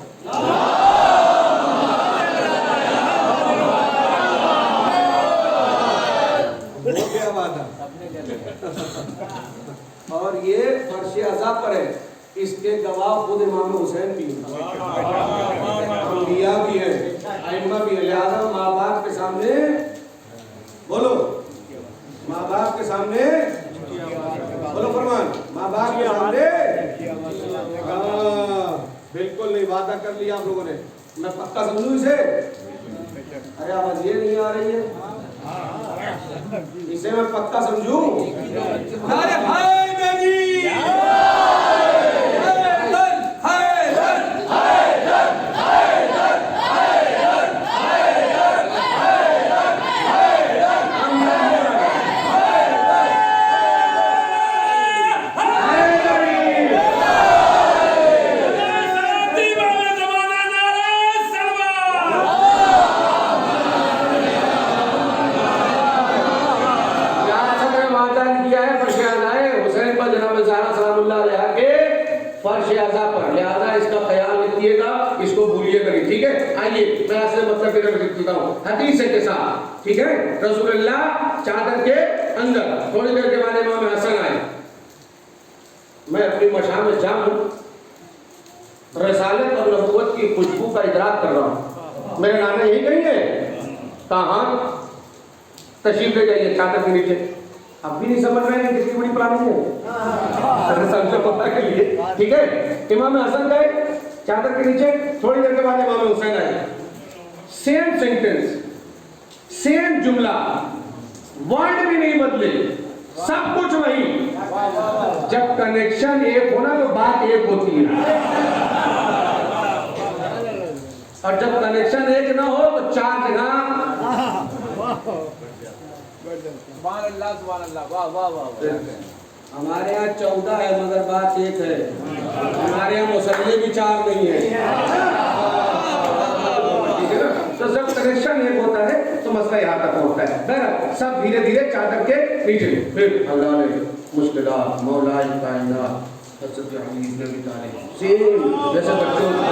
[SPEAKER 2] और ये फर्श आज़ा पर है, इसके गवाह खुद इमाम हुसैन भी हैं, अंबिया भी है, अइम्मा भी है। लिहाजा माँ बाप के सामने बोलो, माँ बाप के सामने बोलो फरमान, माँ बाप के सामने बिल्कुल नहीं। वादा कर लिया आप लोगों ने, मैं पक्का समझूं इसे। अरे आवाज ये नहीं आ रही है, इसे मैं पक्का समझूं। अरे भाई मेरी फर्श आज़ा पर, लिहाजा इसका ख्याल रखिएगा, इसको भूलिएगा नहीं, ठीक है। आइए मैं ऐसे मतलब की तरफ लिखता हूँ हदीस के साथ, ठीक है। रसूलुल्लाह चादर के अंदर थोड़ी देर के बाद इमाम हसन आए। मैं अपनी मशा में जाऊं
[SPEAKER 1] रसालत और नबूवत की खुशबू का इदराक कर रहा हूँ। मेरे नाना यही कहेंगे कहाँ तशरीफ ले जाइए चादर के नीचे। अब भी नहीं समझ रहे हैं कितनी बड़ी प्लानिंग है समझो पता के लिए। ठीक है, इमाम हसन गए चादर के नीचे, थोड़ी देर के बाद इमाम हुसैन आए। सेम सेंटेंस, सेम जुमला, वर्ड भी नहीं बदले, सब कुछ वही। जब कनेक्शन एक होना तो बात एक होती है, और जब कनेक्शन एक ना हो तो चार जगह। हमारे यहाँ 14 है मगर बात एक है, हमारे यहाँ मुसल्ले भी 4 नहीं है। ठीक है ना, तो जब कनेक्शन एक होता है तो मसला यहाँ तक पहुँचता है। बहरहाल सब धीरे धीरे चादर के नीचे, फिर अल्लाह ने मुश्किलात मौला कायनात हज़रत अली इब्न अबी तालिब सेम जैसे बच्चों का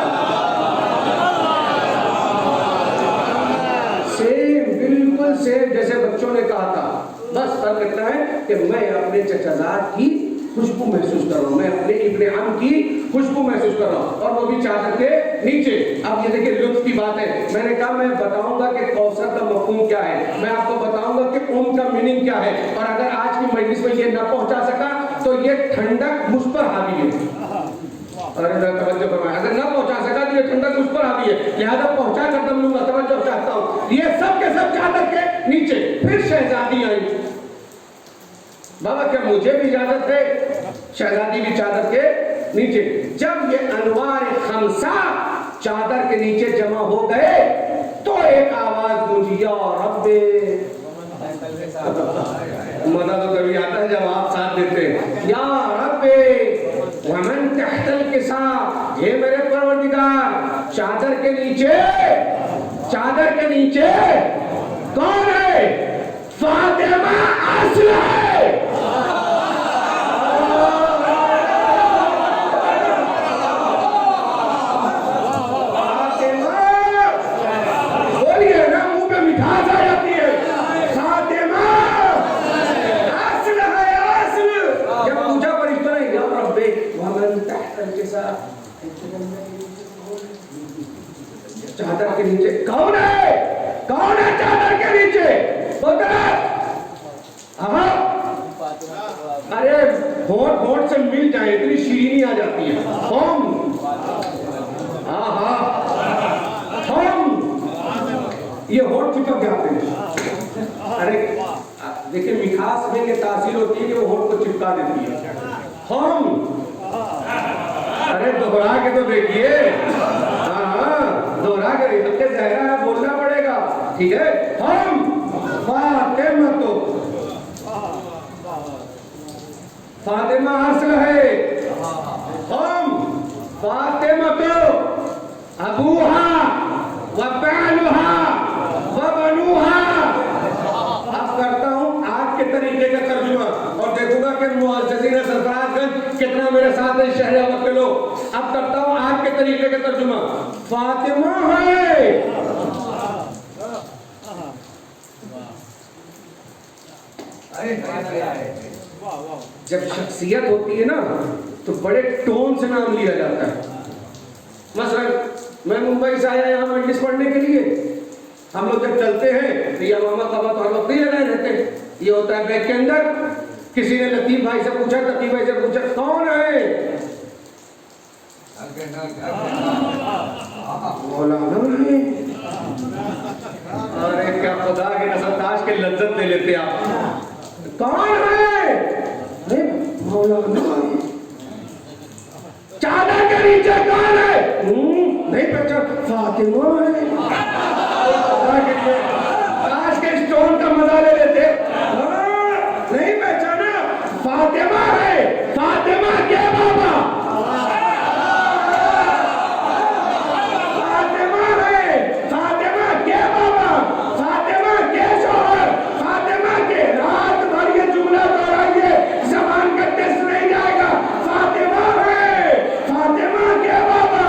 [SPEAKER 1] सेम बिल्कुल सेम जैसे बच्चों ने कहा था। बस फर्क इतना है कि मैं अपने चचाजाद की खुशबू महसूस कर रहा हूँ, मैं अपने इब्ने अम की खुशबू महसूस कर रहा हूँ, और वो भी चादर के नीचे। अब ये देखिए लुत्फ की बात है। मैंने कहा मैं बताऊंगा कि कौसर का मफ़हूम क्या है, मैं आपको बताऊंगा कि उम का मीनिंग क्या है, और अगर आज की मजलिस में ये न पहुंचा सका तो ये ठंडक मुझ पर हावी है। अरे तवज्जो फरमाएं, अगर ना पहुंचा सका तो ये ठंडक मुझ पर हावी है, लिहाजा पहुंचा कर दम लूंगा। तवज्जो चाहता हूँ, ये सब के सब चादर के नीचे। फिर शहजादी आई। बाबा क्या मुझे भी इजाजत है? शहजादी भी चादर के नीचे। जब ये अनवार खमसा चादर के नीचे जमा हो गए तो एक आवाज गूंजी, या रब्बे। मजा तो कभी आता है जब आप साथ देते हैं, या रब्बे वमन तहतल किसा, हे मेरे परवरदिगार चादर के नीचे, चादर के नीचे कौन है? फातिमा अस्ल है। फातिमा बोलिए ना, मुंह पे मिठास आ जाती है। फातिमा अस्ल है, अस्ल। जब पूछा पर इस तरह या रब्बे वमन तहतल किसा, चादर के नीचे कौन है? कौन है चादर के नीचे? अरे होठ होठ से मिल जाए इतनी शीरीनी आ जाती है। हम ये होठ चिपक जाते हैं। अरे देखिए मिठास में ये तासीर होती है कि वो होठ को चिपका देती है। हम अरे दोहरा के तो देखिए, दोहरा के देखिए, जहरा है बोलना पड़ेगा। ठीक है, हम फातिमा तो फातिमा अस्ल है, हम फातिमा तो अबूहा व बैनुहा व बनुहा। अब करता हूँ आज के तरीके का तर्जुमा और देखूंगा कि मुअज़्ज़िज़ीन सरफराजगंज कितना मेरे साथ है शहर अवध के लोग। अब करता हूँ आज के तरीके का तर्जुमा। फातिमा है, जब शख्सियत होती है ना तो बड़े टोन से नाम लिया जाता है। मसलन मैं मुंबई से आया यहाँ मजलिस पढ़ने के लिए, हम लोग जब चलते हैं तो ये मामा कबा तो हर वक्त ही लगाए रहते हैं। ये होता है बैग के अंदर। किसी ने लतीफ भाई से पूछा, लतीफ भाई से पूछा कौन है? मौलाना है। अरे क्या खुदा के कसम, ताश के लज्जत ले लेते आप। कौन है? अरे मौलाना। चादर के नीचे कौन है? नहीं पहचान, फातिमा है। ताश के स्टोन का मजा ले लेते। नहीं पहचाना, फातिमा है। फातिमा के बाबा, फातिमा है। फातिमा के बाबा, फातिमा के शौहर, फातिमा के। रात भर ये जुमला दोहराइए, जबान का टेस्ट नहीं जाएगा। फातिमा है, फातिमा के बाबा।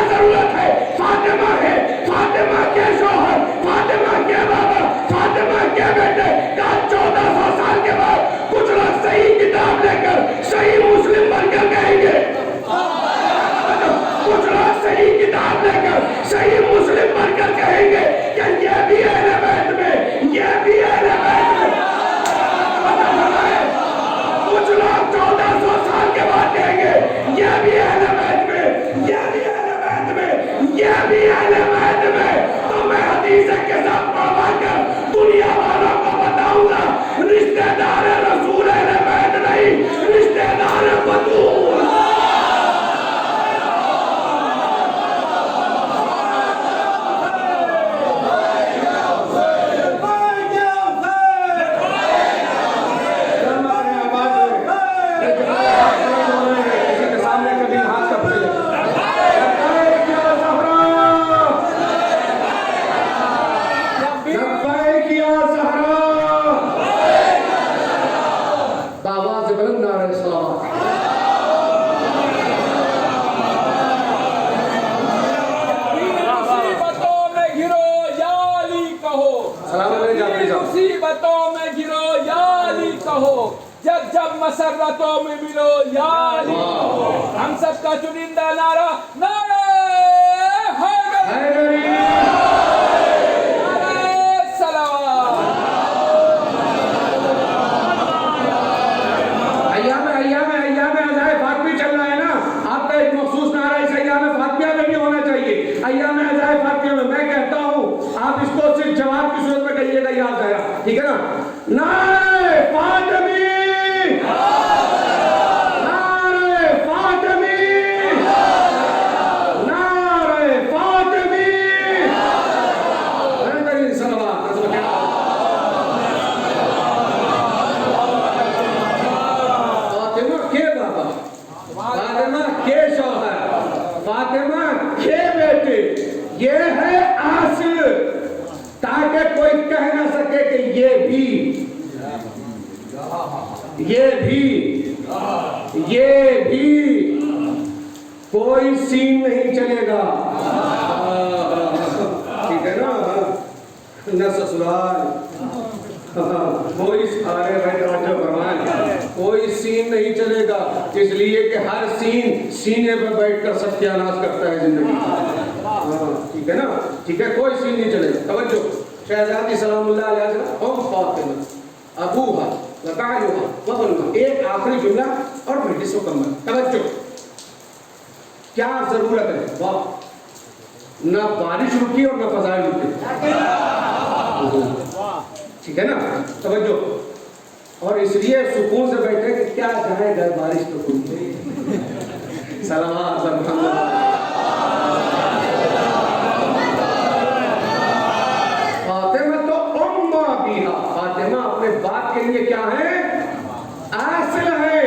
[SPEAKER 2] जरूरत है? फातिमा है, फातिमा के शौहर, फातिमा के बाबा, फातिमा के बेटे का 1400 साल के बाद कुछ लोग सही किताब लेकर सही मुस्लिम बनकर कहेंगे, कुछ लोग सही किताब लेकर सही मुस्लिम बनकर कहेंगे कि ये भी अहले बैत में, ये भी अहले बैत में। कुछ लोग 1400 साल के बाद कहेंगे ये भी अहले बैत में, ये भी अहले बैत में, ये भी अहले बैत में। तो मैं हदीस के साथ पढ़वा कर दुनिया वालों को बताऊंगा, रिश्तेदार रसूल अहले बैत नहीं, रिश्तेदार बतूल।
[SPEAKER 3] मुसीबतों में गिरो या अली कहो, जब जब मसरतों में मिलो या अली कहो। हम सबका चुनिंदा नारा नारे हैदरी, नारे सलावत।
[SPEAKER 2] अय्याम अज़ाए फातिमी चल रहा है ना, आपका एक मखसूस नारा इस अय्याम फातिमिया में भी होना चाहिए। अय्याम अज़ाए फातिमिया में मैं कहता हूँ आप इसको सिर्फ जवाब की सूरत में कहिएगा, याद आएगा, ठीक है ना? नारे फातिमी, नारे फातिमी, नारे फातिमी, फातिमा के बाबा, फातिमा के शौहर, फातिमा के बेटे, ये है आसिल, ताकि कोई कह ना सके कि ये भी कोई सीन नहीं चलेगा, ठीक है ना? न ससुराल, कोई सारे कोई सीन नहीं चलेगा, इसलिए कि हर सीन सीने पर बैठकर सत्यानाश करता है जिंदगी। ठीक है ना? ठीक है, कोई सीन नहीं चलेगा। तवज्जो, शहजादी सलामुल्लाह अलैहा उम फातिमा अबूहा व बालुहा व बनुहा, एक आखिरी जुमला और फिर मुकम्मल। तवज्जो, क्या जरूरत है? वाह, ना बारिश रुकी और ना फजाइल रुकी, ठीक है ना? तवज्जो, और इसलिए सुकून से बैठे कि क्या जाएगा बारिश तो कोई सलावत फातिमा तो उम्मा बिहा, फातिमा अपने बाप के लिए क्या है? आसिल है।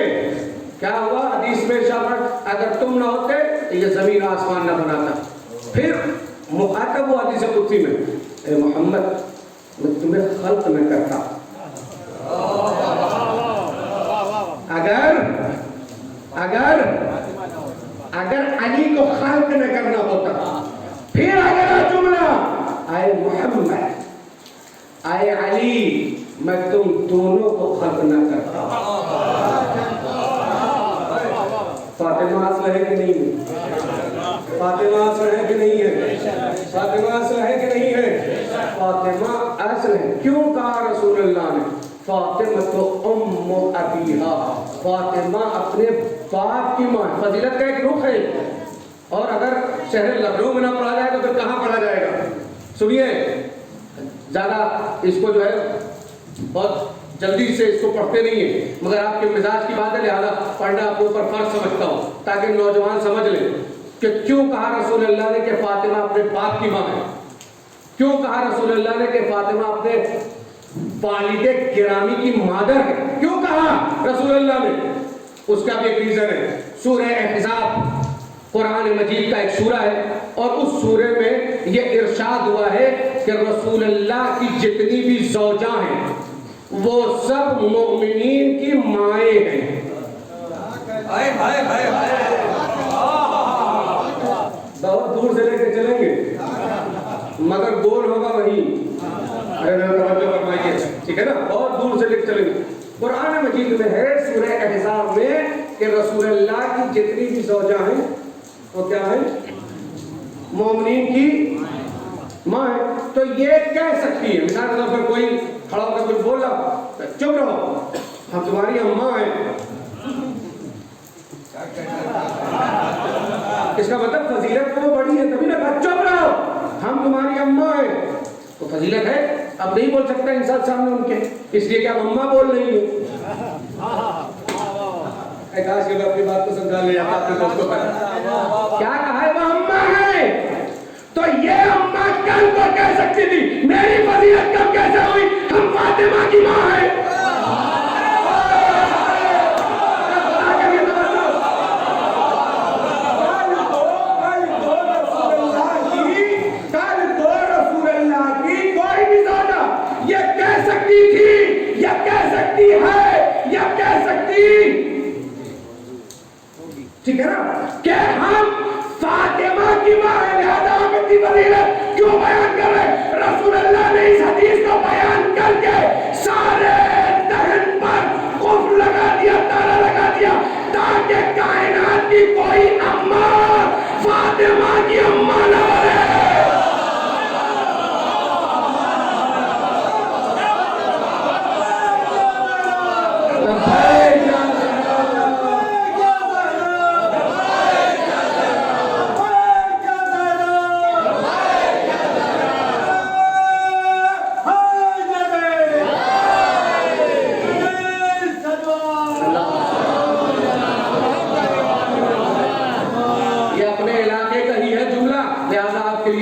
[SPEAKER 2] क्या हुआ? हदीस में शाबाश, अगर तुम ना होते तो ये जमीन आसमान ना बनाता। फिर मुखातब हुआ हदीस कुदसी में, ए मोहम्मद मैं तुम्हें खल्क न करता, अगर अली को खल्क न करना होता। फिर अगला जुमला, आए मोहम्मद, आए अली, मैं तुम दोनों को खल्क न करता। फातिमा असल है कि नहीं है? फातिमा असल है कि नहीं है? फातिमा असल है कि नहीं है? फातिमा असल है। क्यों कहा रसूलुल्लाह ने फातिमा तो उम्मु अबीहा, फातिमा अपने बाप की मां। फजीलत का एक रुख है, और अगर शहर लखनऊ में ना पढ़ा जाए तो फिर कहाँ पढ़ा जाएगा? सुनिए, ज्यादा इसको जो है बहुत जल्दी से इसको पढ़ते नहीं है, मगर आपके मिजाज की बात है, लिहाजा पढ़ना आपके ऊपर फर्ज समझता हूँ, ताकि नौजवान समझ ले कि क्यों कहा रसूलुल्लाह ने कि फातिमा अपने बाप की मां है। क्यों कहा रसूलुल्लाह ने कि फातिमा अपने वालिदे गिरामी की मादर है? क्यों कहा रसूलुल्लाह ने? उसका भी एक रीजन है। सूरह अहज़ाब कुरान मजीद का एक सूरा है, और उस सूरे में ये इरशाद हुआ है कि रसूलुल्लाह की जितनी भी ज़ौजा हैं वो सब मोमिनीन की माएँ हैं। बहुत
[SPEAKER 1] दूर से लेके चलेंगे, मगर गोल होगा वहीं। अरे तवज्जो फरमाइए, ठीक है ना, बहुत दूर से लेके चलेंगे। कुरान मजीद में है सूरह अहज़ाब में कि रसूलुल्लाह की जितनी भी ज़ौजा हैं वो क्या है, मोमिनीन की माँ है। तो ये कह सकती है, मिसाल के तौर पर कोई खड़ा होकर कुछ बोला, चुप रहो, हम तुम्हारी अम्मा हैं। इसका मतलब फजीलत तो बड़ी है, तभी ना कहा चुप रहो, हम तुम्हारी अम्मा हैं। तो फजीलत है, अब नहीं बोल सकता इंसान सामने उनके, इसलिए क्या अम्मा बोल रही है। काश के अपनी बात को समझा ले जाता अपने दोस्तों पर। क्या कहा है, वो अम्मा है। तो ये अम्मा कल को कह सकती थी मेरी फजीलत कब कैसे हुई, हम फातिमा की माँ है। ये कह सकती थी, या कह सकती है, या कह सकती, ठीक है ना, कि हम फातिमा की मां है, लिहाजा हम इतनी फजीलत क्यों बयान कर रहे हैं। रसूलुल्लाह ने इस हदीस को बयान करके सारे दहन पर कुफ्र लगा दिया, ताला लगा दिया, ताकि कायनात की कोई अम्मा फातिमा की अम्मा न बने।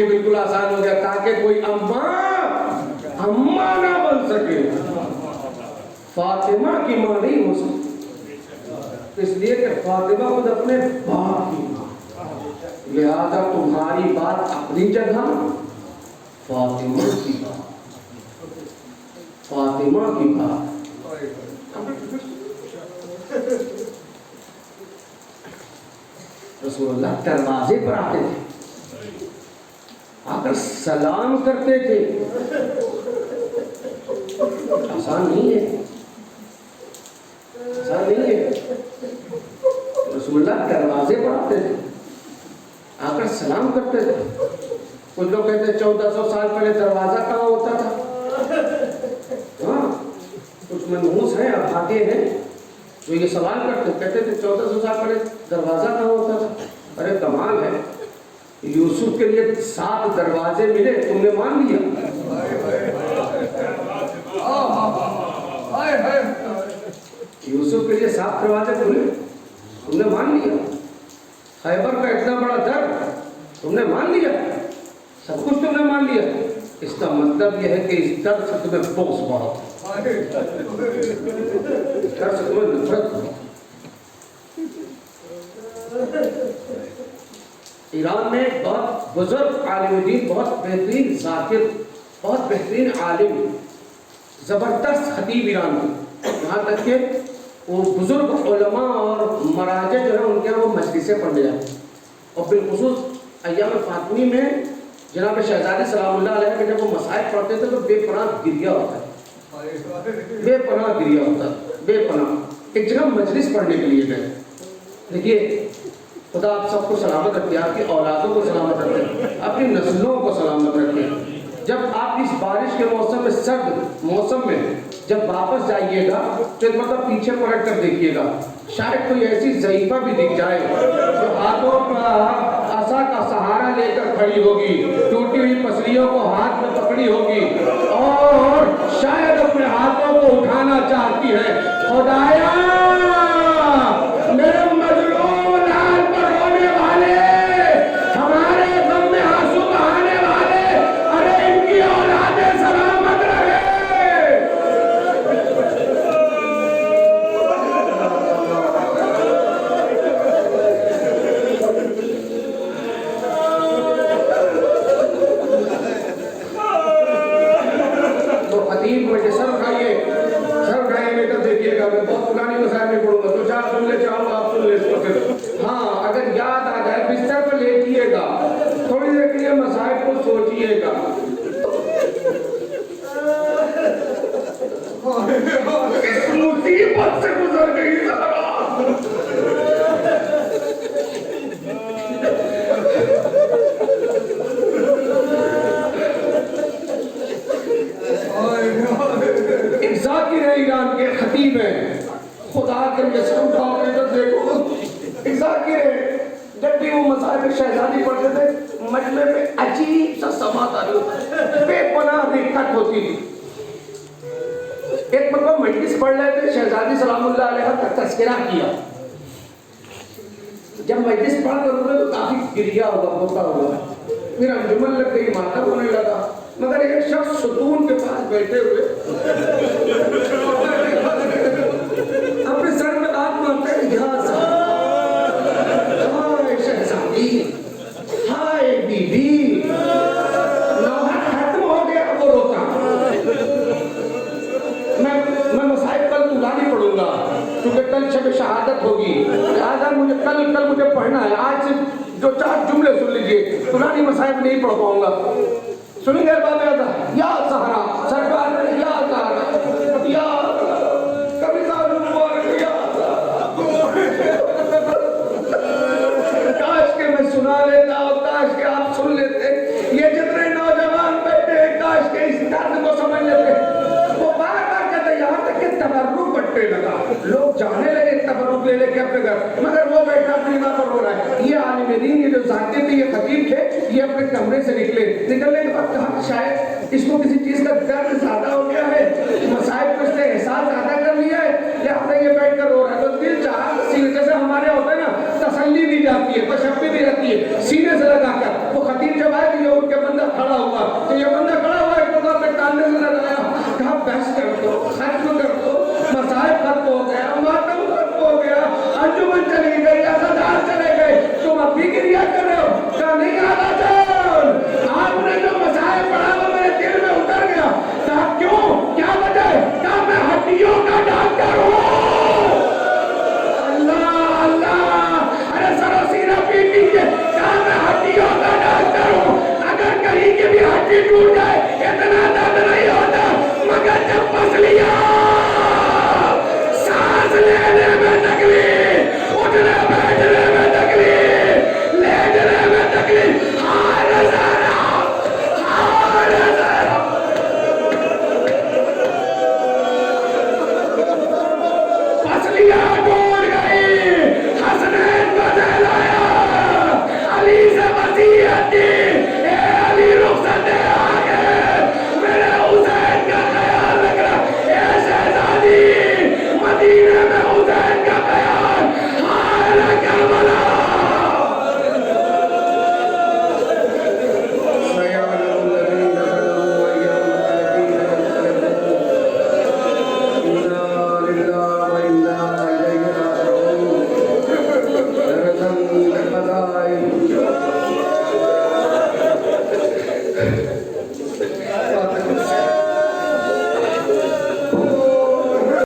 [SPEAKER 1] बिल्कुल आसान हो गया, ताकि कोई अम्मा ना बन सके, फातिमा की मां नहीं हो सकती, इसलिए कि फातिमा खुद अपने बाप की मां, लिहाजा तुम्हारी बात अपनी जगह, फातिमा की बात, फातिमा की बात। रसूलुल्लाह दरवाजे पर आते थे, आकर सलाम करते थे। आसान नहीं है, आसान नहीं है। रसूलुल्लाह दरवाजे पर आते थे, आकर सलाम करते थे। कुछ लोग कहते 1400 साल पहले दरवाजा कहाँ होता था। हाँ, कुछ मनहूस हैं, अभागे हैं जो ये सवाल करते, कहते थे 1400 साल पहले दरवाजा कहाँ होता था। अरे कमाल है, यूसुफ के लिए 7 दरवाजे मिले, तुमने मान लिया। यूसुफ के लिए 7 दरवाजे खुले, तुमने मान लिया। खैबर का इतना बड़ा दर, तुमने मान लिया। सब कुछ तुमने मान लिया। इसका मतलब यह है कि इस दर से तुम्हें बोझ बहुत, इस दर से तुम्हें नफरत बहुत। ईरान में एक बहुत बुजुर्ग आलिम दीन, बहुत बेहतरीन जाकिर, बहुत बेहतरीन आलिम, ज़बरदस्त खतीब ईरान में, यहाँ तक कि वो बुजुर्ग उलमा और मराजे जो है उनके यहाँ वो मजलिसें पढ़ने जाते। और बिलखुसूस अय्याम फातिमी में जनाब शहजादी सलामुल्लाह अलैह के जब वो मसाइब पढ़ते थे तो बेपनाह गिरिया होता है, बेपनाह गिरिया होता है, बेपनाह। एक जगह मजलिस पढ़ने के लिए गए। देखिए, खुदा आप सबको सलामत रखे, आपकी औलादों को सलामत रखे, अपनी नस्लों को सलामत रखे। जब आप इस बारिश के मौसम में, सर्द मौसम में जब वापस जाइएगा तो एक मतलब पीछे पलट कर देखिएगा, शायद कोई ऐसी ज़ईफ़ा भी दिख जाए जो हाथों पर आसा का सहारा लेकर खड़ी होगी, टूटी हुई पसलियों को हाथ में पकड़ी होगी और शायद अपने हाथों को उठाना चाहती है। खुदाया मेरे मजलूम लाल पर रोने वाले, हमारे गम में आंसू बहाने वाले, अरे इनकी औलादें सलामत रहे। तो खतीब मुझे सर उठाइए बेटा, देखिएगा मैं बहुत
[SPEAKER 2] लेटिएगा, थोड़ी देर के लिए मसाइब को सोचिएगा। इस मुसीबत से गुजर गई ज़हरा। जाकिर ईरान के खतीब हैं, खुदा के यसम का देखो, जाकिर जब भी वो मसाइब शहजादी पढ़ते थे मजमे में अजीब सा समात आ रही, बेपनाह दिक्कत होती थी। एक मतलब मजलिस पढ़ रहे थे, शहजादी सलामुल्लाह अलैहा का तज़किरा किया। जब मजलिस पढ़ कर उन्होंने तो काफी गिरिया होता हुआ, फिर अंजुमन लग गई, मातम होने लगा, मगर एक शख्स सुकून के पास बैठे हुए अपने सर में हाथ मारते हैं, हाय शहजादी, हाय बीबी, नौहा खत्म हो गया। वो रोका, मैं मसाइब कल पुरानी पढ़ूंगा क्योंकि कल शब शहादत होगी, लिहाजा मुझे कल मुझे पढ़ना है। आज सिर्फ जो 4 जुमले सुन लीजिए, पुरानी मसाइब नहीं पढ़ पाऊंगा। सुनिए बाबा, या सहारा सरकार, या सहारा, या कभी काश के मैं सुना लेता और काश के आप सुन लेते। ये जितने नौजवान बैठे हैं, काश के इस दर्द को समझ लेते। वो बार-बार कहते, यहाँ तक कि तबर्रुक बटने लगा, लोग जाने लगे तबर्रुक ले लेके अपने घर, मगर वो बैठा अपनी माँ पर रो रहा है। ये आलिम दीन, ये जो जाकिर थे, ये खतीब थे, ये अपने कमरे से निकलने के बाद कहा शायद इसको किसी